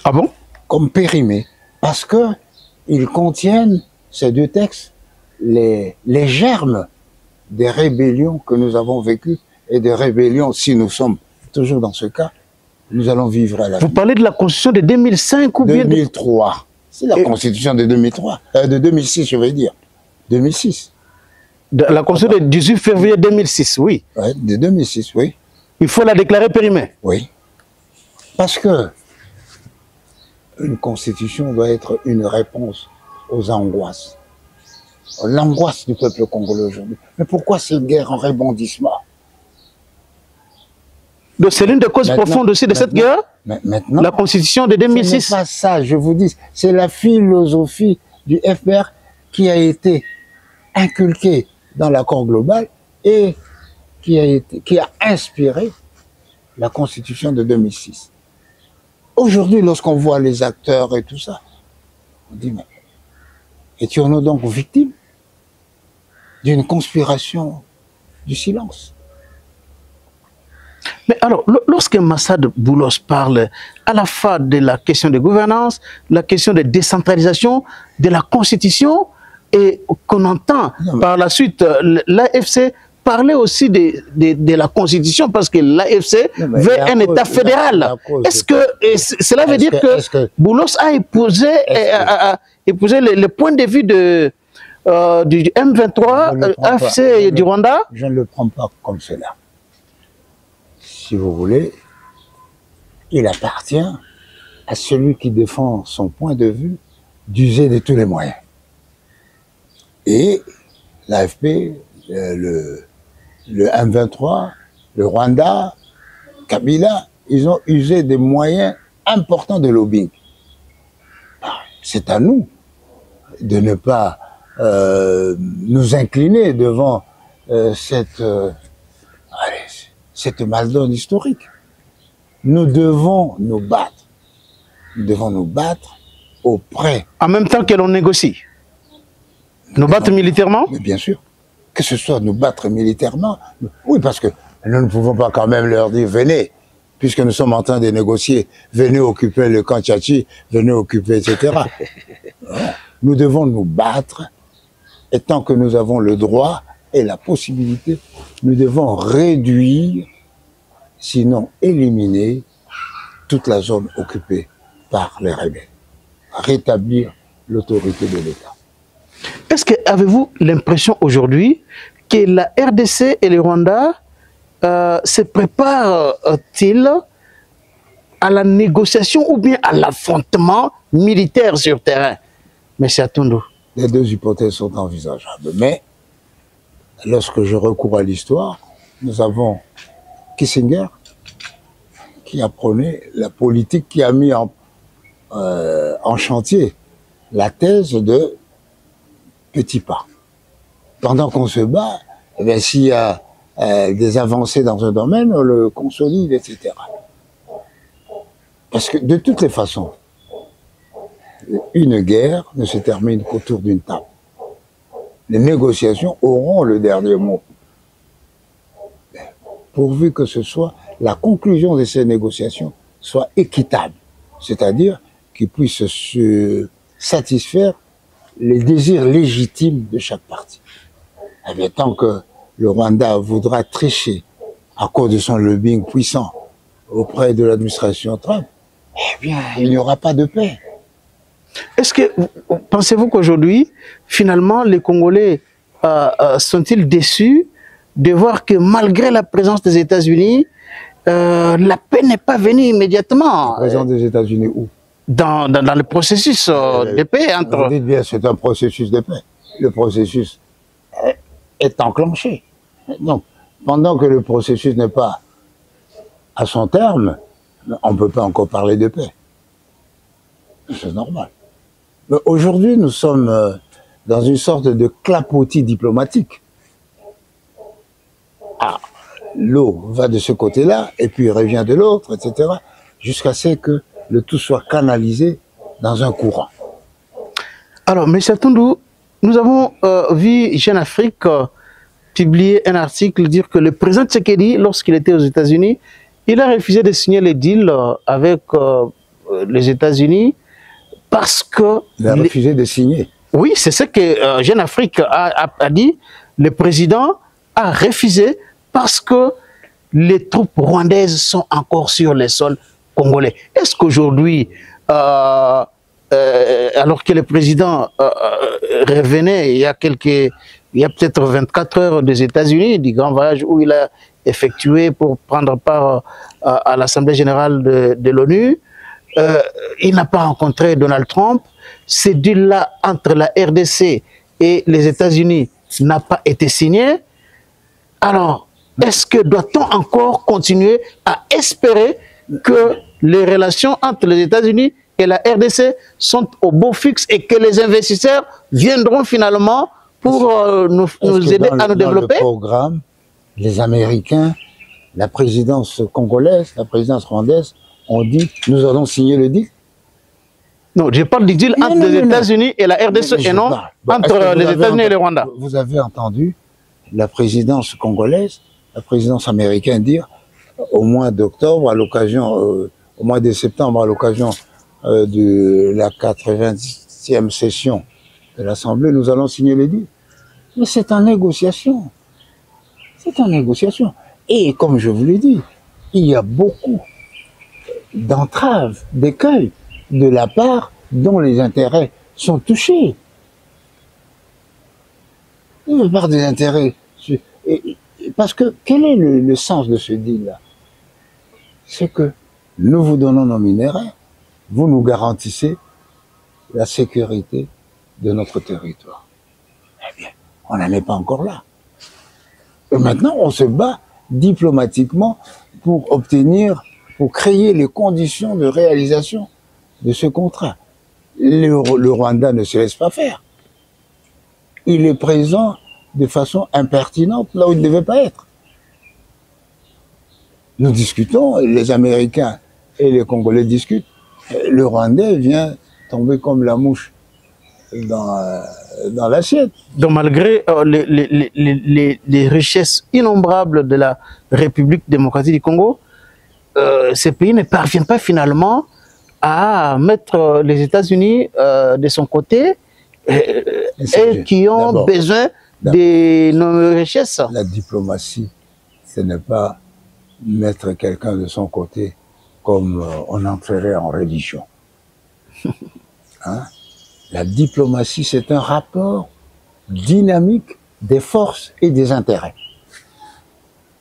S2: Ah bon?
S1: Comme périmés. Parce que ils contiennent, ces deux textes, les germes des rébellions que nous avons vécues et des rébellions, si nous sommes toujours dans ce cas, nous allons vivre à la
S2: Vous parlez de la Constitution de 2005 ou bien
S1: 2003. C'est la Constitution de 2003. De 2006, je veux dire. 2006.
S2: La Constitution du 18 février 2006, oui.
S1: Oui, de 2006, oui.
S2: Il faut la déclarer périmée.
S1: Oui. Parce que une constitution doit être une réponse aux angoisses. L'angoisse du peuple congolais aujourd'hui. Mais pourquoi cette guerre en rebondissement?
S2: Donc c'est l'une des causes profondes aussi de cette guerre?
S1: Maintenant,
S2: la constitution de 2006.
S1: Ce n'est pas ça, je vous dis. C'est la philosophie du FPR qui a été inculquée dans l'accord global et qui a inspiré la constitution de 2006. Aujourd'hui, lorsqu'on voit les acteurs et tout ça, on dit, mais étions-nous donc victimes d'une conspiration du silence?
S2: Mais alors, lorsque Massad Boulos parle à la fois de la question de gouvernance, la question de décentralisation, de la constitution, et qu'on entend par la suite l'AFC parler aussi de la constitution, parce que l'AFC veut un État fédéral. Est-ce que cela veut dire que Boulos a épousé le point de vue du M23, AFC du Rwanda?
S1: Je ne le prends pas comme cela. Si vous voulez, il appartient à celui qui défend son point de vue d'user de tous les moyens. Et l'AFP, le M23, le Rwanda, Kabila, ils ont usé des moyens importants de lobbying. C'est à nous de ne pas nous incliner devant cette Macédoine historique. Nous devons nous battre. Nous devons nous battre auprès.
S2: En même temps que l'on négocie. Nous battre militairement?
S1: Mais bien sûr. Que ce soit nous battre militairement. Oui, parce que nous ne pouvons pas quand même leur dire, venez, puisque nous sommes en train de négocier, venez occuper le camp Tchatchi, venez occuper, etc. Nous devons nous battre, et tant que nous avons le droit et la possibilité, nous devons réduire, sinon éliminer, toute la zone occupée par les rebelles. Rétablir l'autorité de l'État.
S2: Est-ce que avez-vous l'impression aujourd'hui que la RDC et le Rwanda se préparent-ils à la négociation ou bien à l'affrontement militaire sur terrain? M. Atondo.
S1: Les deux hypothèses sont envisageables. Mais lorsque je recours à l'histoire, nous avons Kissinger qui a prôné la politique, qui a mis en chantier la thèse de petits pas. Pendant qu'on se bat, eh s'il y a des avancées dans un domaine, on le consolide, etc. Parce que de toutes les façons, une guerre ne se termine qu'autour d'une table. Les négociations auront le dernier mot. Pourvu que ce soit la conclusion de ces négociations soit équitable, c'est-à-dire qu'ils puissent se satisfaire les désirs légitimes de chaque partie. Eh bien, tant que le Rwanda voudra tricher à cause de son lobbying puissant auprès de l'administration Trump, eh bien, il n'y aura pas de paix.
S2: Est-ce que, pensez-vous qu'aujourd'hui, finalement, les Congolais sont-ils déçus de voir que malgré la présence des États-Unis, la paix n'est pas venue immédiatement?
S1: La présence des États-Unis où?
S2: Dans le processus de paix entre...
S1: Vous dites bien, c'est un processus de paix. Le processus est enclenché. Donc, pendant que le processus n'est pas à son terme, on ne peut pas encore parler de paix. C'est normal. Mais aujourd'hui, nous sommes dans une sorte de clapotis diplomatique. Ah, l'eau va de ce côté-là, et puis revient de l'autre, etc., jusqu'à ce que le tout soit canalisé dans un courant.
S2: Alors, M. Atondo, nous avons vu Jeune Afrique publier un article dire que le président Tshisekedi, lorsqu'il était aux États-Unis, il a refusé de signer les deals avec les États-Unis parce que...
S1: Il a refusé de signer.
S2: Oui, c'est ce que Jeune Afrique a dit. Le président a refusé parce que les troupes rwandaises sont encore sur les sols congolais. Est-ce qu'aujourd'hui, alors que le président revenait il y a peut-être 24 heures des États-Unis, du grand voyage où il a effectué pour prendre part à l'Assemblée générale de l'ONU, il n'a pas rencontré Donald Trump. Ce deal-là entre la RDC et les États-Unis n'a pas été signé. Alors, est-ce que doit-on encore continuer à espérer que les relations entre les États-Unis et la RDC sont au beau fixe et que les investisseurs viendront finalement pour nous aider à nous développer?
S1: Dans le programme, les Américains, la présidence congolaise, la présidence rwandaise ont dit « nous allons signer le deal ».
S2: Non, je parle du deal entre les États-Unis et la RDC et non entre les États-Unis et le Rwanda.
S1: Vous avez entendu la présidence congolaise, la présidence américaine dire au mois d'octobre, à l'occasion, au mois de septembre, à l'occasion de la 80e session de l'Assemblée, nous allons signer les deals. Mais c'est en négociation. C'est en négociation. Et comme je vous l'ai dit, il y a beaucoup d'entraves, d'écueils de la part dont les intérêts sont touchés. La part des intérêts. Parce que quel est le sens de ce deal-là? C'est que nous vous donnons nos minéraux, vous nous garantissez la sécurité de notre territoire. Eh bien, on n'en est pas encore là. Et maintenant, on se bat diplomatiquement pour obtenir, pour créer les conditions de réalisation de ce contrat. Le Rwanda ne se laisse pas faire. Il est présent de façon impertinente là où il ne devait pas être. Nous discutons, les Américains et les Congolais discutent. Le Rwandais vient tomber comme la mouche dans l'assiette.
S2: Donc malgré les richesses innombrables de la République démocratique du Congo, ces pays ne parviennent pas finalement à mettre les États-Unis de son côté et qui ont besoin de nos richesses.
S1: La diplomatie, ce n'est pas mettre quelqu'un de son côté comme on entrerait en religion. Hein? La diplomatie, c'est un rapport dynamique des forces et des intérêts.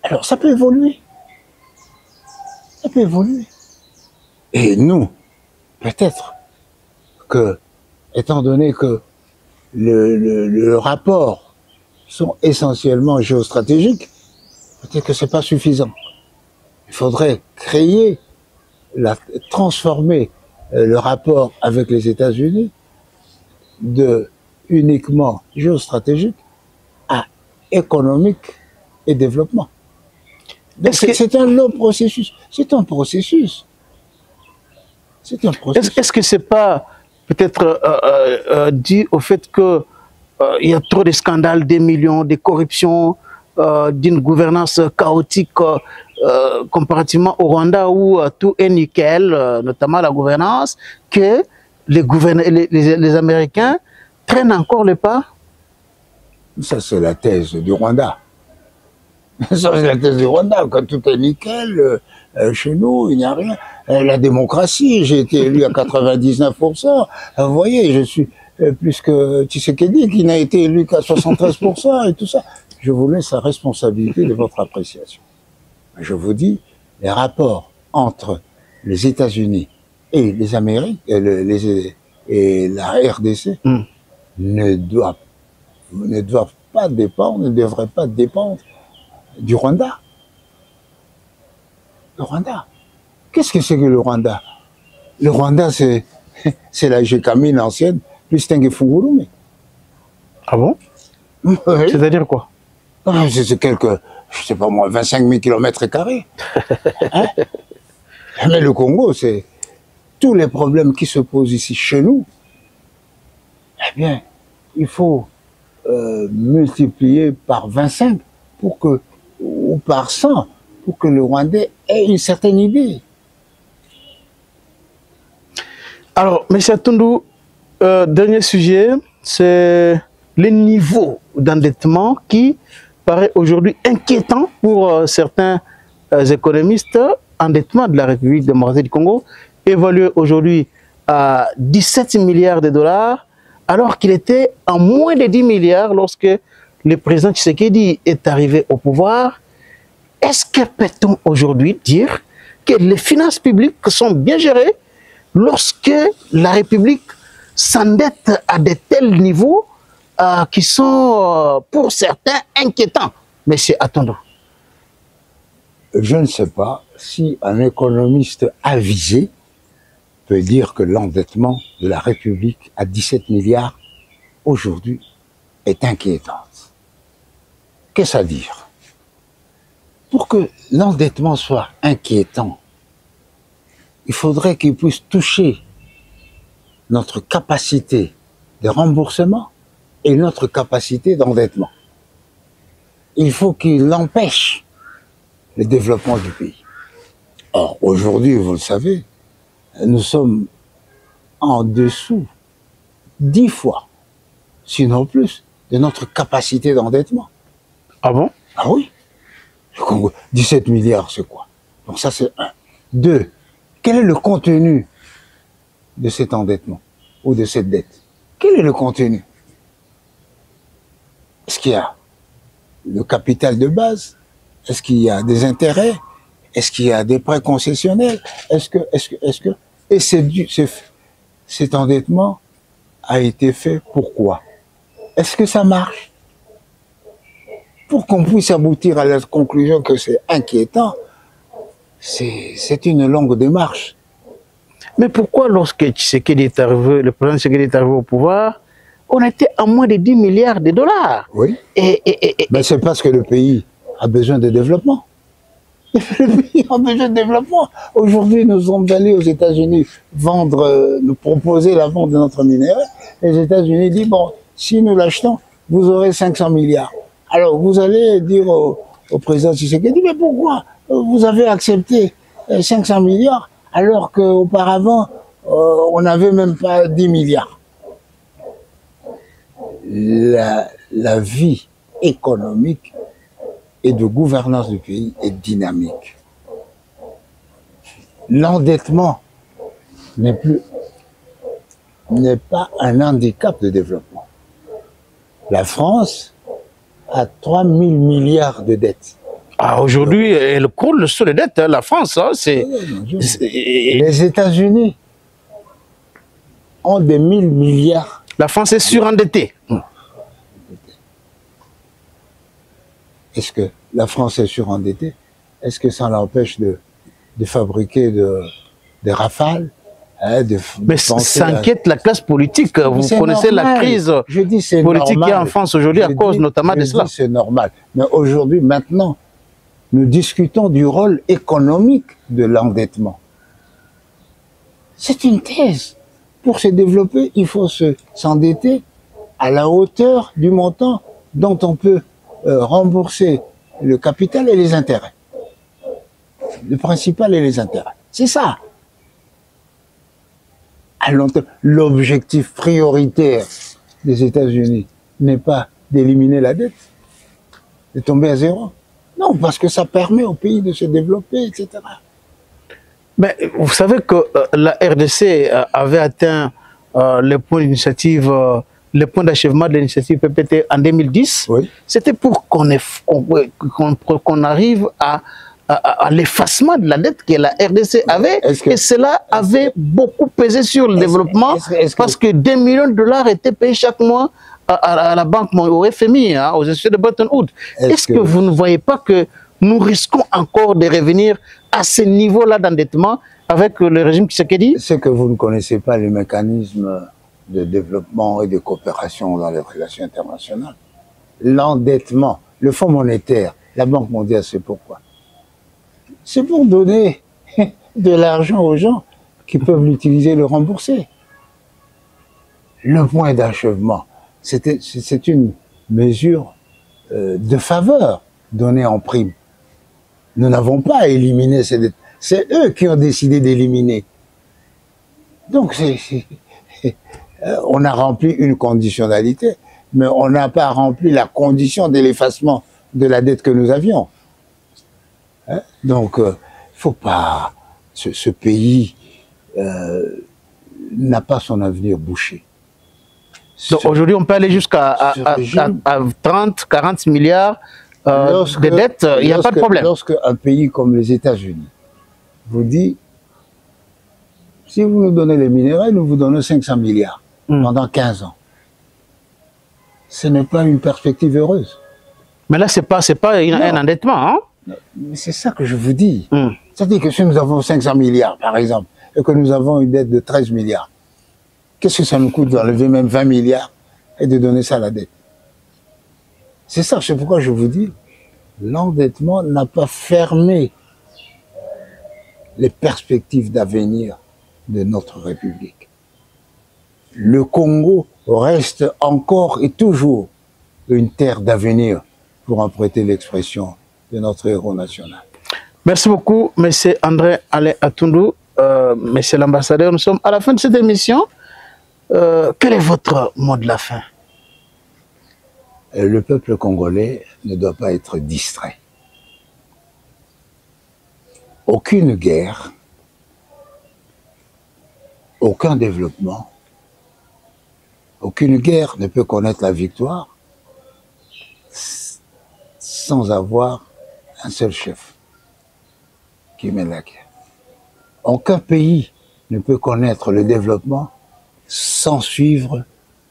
S1: Alors, ça peut évoluer. Ça peut évoluer. Et nous, peut-être que, étant donné que le rapport sont essentiellement géostratégiques, peut-être que c'est pas suffisant. Il faudrait créer, transformer le rapport avec les États-Unis de uniquement géostratégique à économique et développement. C'est un long processus. C'est un processus. C'est un processus.
S2: Est-ce que c'est pas peut-être dû au fait que il y a trop de scandales, des millions, de corruption, d'une gouvernance chaotique comparativement au Rwanda où tout est nickel, notamment la gouvernance, que les Américains traînent encore le pas?
S1: Ça, c'est la thèse du Rwanda. Ça, c'est la thèse du Rwanda. Quand tout est nickel, chez nous, il n'y a rien. La démocratie, j'ai été élu à 99%. Vous voyez, je suis plus que Tshisekedi, qui n'a été élu qu'à 73% et tout ça. Je vous laisse la responsabilité de votre appréciation. Je vous dis, les rapports entre les États-Unis et les Amériques, et la RDC ne doivent pas dépendre, ne devraient pas dépendre du Rwanda. Le Rwanda. Qu'est-ce que c'est que le Rwanda? Le Rwanda, c'est la Gécamine ancienne, plus Tengue Fungurume.
S2: Ah bon?
S1: Oui.
S2: C'est-à-dire quoi?
S1: C'est quelques, je sais pas moi, 25 000 km². Hein? Mais le Congo, c'est tous les problèmes qui se posent ici chez nous. Eh bien, il faut multiplier par 25 pour que, ou par 100 pour que le Rwandais ait une certaine idée.
S2: Alors, M. Atundou, dernier sujet, c'est le niveau d'endettement qui paraît aujourd'hui inquiétant pour certains économistes. Endettement de la République démocratique du Congo évalué aujourd'hui à 17 milliards de dollars, alors qu'il était en moins de 10 milliards lorsque le président Tshisekedi est arrivé au pouvoir. Est-ce que peut-on aujourd'hui dire que les finances publiques sont bien gérées lorsque la République s'endette à de tels niveaux qui sont pour certains inquiétants? Monsieur Atundou.
S1: Je ne sais pas si un économiste avisé peut dire que l'endettement de la République à 17 milliards aujourd'hui est inquiétante. Qu'est-ce à dire? Pour que l'endettement soit inquiétant, il faudrait qu'il puisse toucher notre capacité de remboursement et notre capacité d'endettement. Il faut qu'il empêche le développement du pays. Or, aujourd'hui, vous le savez, nous sommes en dessous 10 fois, sinon plus, de notre capacité d'endettement.
S2: Ah bon?
S1: Ah oui. Le Congo, 17 milliards, c'est quoi? Donc ça, c'est un. Deux, quel est le contenu de cet endettement ou de cette dette? Quel est le contenu? Est-ce qu'il y a le capital de base? Est-ce qu'il y a des intérêts? Est-ce qu'il y a des prêts concessionnels? Et cet endettement a été fait pourquoi? Est-ce que ça marche? Pour qu'on puisse aboutir à la conclusion que c'est inquiétant, c'est une longue démarche.
S2: Mais pourquoi lorsque Tshisekedi est arrivé, le président Tshisekedi est arrivé au pouvoir, on était à moins de 10 milliards de dollars?
S1: Oui. Ben c'est parce que le pays a besoin de développement. Le pays a besoin de développement. Aujourd'hui, nous sommes allés aux États-Unis nous proposer la vente de notre minerai. Les États-Unis disent, bon, si nous l'achetons, vous aurez 500 milliards. Alors, vous allez dire au président Tshisekedi, mais pourquoi vous avez accepté 500 milliards alors qu'auparavant, on n'avait même pas 10 milliards? La vie économique et de gouvernance du pays est dynamique. L'endettement n'est pas un handicap de développement. La France a 3 000 milliards de dettes.
S2: Ah, aujourd'hui, elle coule sur les dettes, hein, la France, hein, c'est...
S1: Les États-Unis ont des 1000 milliards.
S2: La France est surendettée.
S1: Est-ce que la France est surendettée? Est-ce que ça l'empêche de fabriquer des rafales, hein,
S2: mais s'inquiète la classe politique. Vous connaissez
S1: normal.
S2: La crise politique qu'il y a en France aujourd'hui à cause notamment de cela.
S1: C'est normal. Mais aujourd'hui, maintenant, nous discutons du rôle économique de l'endettement. C'est une thèse. Pour se développer, il faut s'endetter à la hauteur du montant dont on peut rembourser le capital et les intérêts. Le principal et les intérêts. C'est ça. À long terme, l'objectif prioritaire des États-Unis n'est pas d'éliminer la dette, de tomber à zéro. Non, parce que ça permet au pays de se développer, etc.
S2: Mais vous savez que la RDC avait atteint le point d'initiative, le point d'achèvement de l'initiative PPT en 2010.
S1: Oui.
S2: C'était pour qu'on arrive à l'effacement de la dette que la RDC avait, et cela avait beaucoup pesé sur le développement, parce que 2 millions de dollars étaient payés chaque mois à la banque, au FMI, hein, aux institutions de Bretton Woods. Est-ce que vous ne voyez pas que nous risquons encore de revenir à ce niveau-là d'endettement avec le régime Tshisekedi?
S1: C'est que vous ne connaissez pas les mécanismes de développement et de coopération dans les relations internationales. L'endettement, le Fonds monétaire, la Banque mondiale, c'est pourquoi? C'est pour donner de l'argent aux gens qui peuvent l'utiliser et le rembourser. Le point d'achèvement, c'est une mesure de faveur donnée en prime. Nous n'avons pas éliminé ces dettes. C'est eux qui ont décidé d'éliminer. Donc, on a rempli une conditionnalité, mais on n'a pas rempli la condition de l'effacement de la dette que nous avions. Hein? Donc, faut pas... Ce pays n'a pas son avenir bouché.
S2: Donc aujourd'hui, on peut aller jusqu'à 30, 40 milliards de dettes, il n'y a pas de problème.
S1: Lorsque un pays comme les États-Unis vous dit, si vous nous donnez les minéraux, nous vous donnons 500 milliards pendant 15 ans. Ce n'est pas une perspective heureuse.
S2: Mais là, ce n'est pas un endettement. Hein?
S1: Mais c'est ça que je vous dis. C'est-à-dire que si nous avons 500 milliards, par exemple, et que nous avons une dette de 13 milliards, qu'est-ce que ça nous coûte d'enlever même 20 milliards et de donner ça à la dette? C'est ça, c'est pourquoi je vous dis, l'endettement n'a pas fermé les perspectives d'avenir de notre République. Le Congo reste encore et toujours une terre d'avenir, pour emprunter l'expression de notre héros national.
S2: Merci beaucoup, M. André Alain Atundu, M. l'ambassadeur. Nous sommes à la fin de cette émission. Quel est votre mot de la fin?
S1: Le peuple congolais ne doit pas être distrait. Aucune guerre, aucun développement, aucune guerre ne peut connaître la victoire sans avoir un seul chef qui mène la guerre. Aucun pays ne peut connaître le développement sans suivre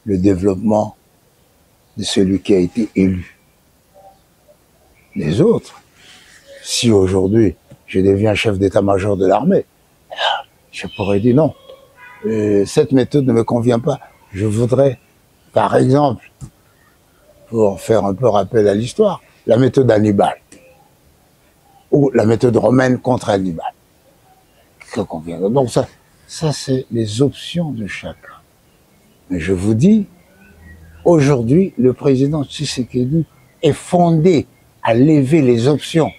S1: le développement de celui qui a été élu. Les autres, si aujourd'hui je deviens chef d'état-major de l'armée, je pourrais dire non, cette méthode ne me convient pas. Je voudrais, par exemple, pour faire un peu rappel à l'histoire, la méthode Hannibal ou la méthode romaine contre Hannibal. Que convient. Donc ça c'est les options de chacun. Mais je vous dis, aujourd'hui, le président Tshisekedi est fondé à lever les options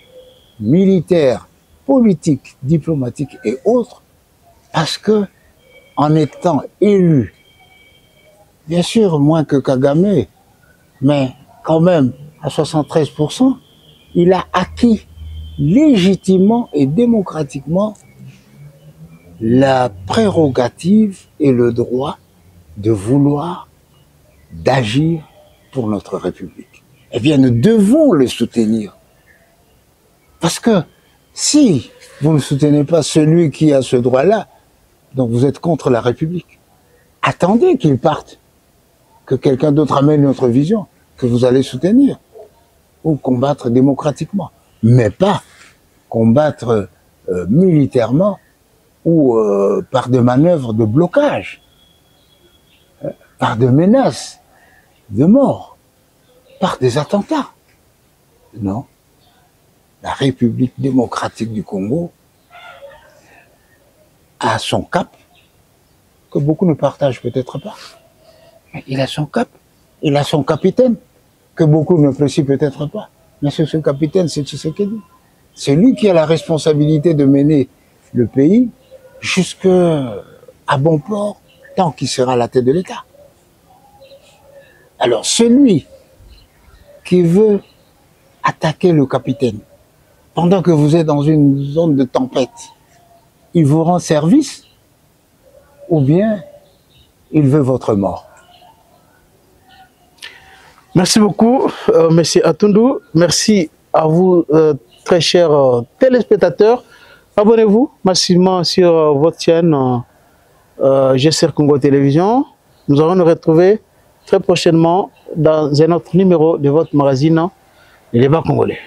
S1: militaires, politiques, diplomatiques et autres, parce que en étant élu, bien sûr moins que Kagame, mais quand même à 73%, il a acquis légitimement et démocratiquement la prérogative et le droit de vouloir, d'agir pour notre République. Eh bien, nous devons le soutenir. Parce que si vous ne soutenez pas celui qui a ce droit-là, donc vous êtes contre la République. Attendez qu'il parte, que quelqu'un d'autre amène notre vision, que vous allez soutenir, ou combattre démocratiquement, mais pas combattre militairement ou par des manœuvres de blocage, par des menaces de mort, par des attentats. Non. La République démocratique du Congo a son cap, que beaucoup ne partagent peut-être pas. Mais il a son cap, il a son capitaine, que beaucoup n'apprécient peut-être pas. Mais ce capitaine, c'est Tshisekedi. C'est lui qui a la responsabilité de mener le pays jusqu'à bon port, tant qu'il sera à la tête de l'État. Alors, celui qui veut attaquer le capitaine, pendant que vous êtes dans une zone de tempête, il vous rend service, ou bien il veut votre mort.
S2: Merci beaucoup, M. Atundu. Merci à vous, très chers téléspectateurs. Abonnez-vous massivement sur votre chaîne GCR Congo Télévision. Nous allons nous retrouver très prochainement dans un autre numéro de votre magazine, Les Débats Congolais.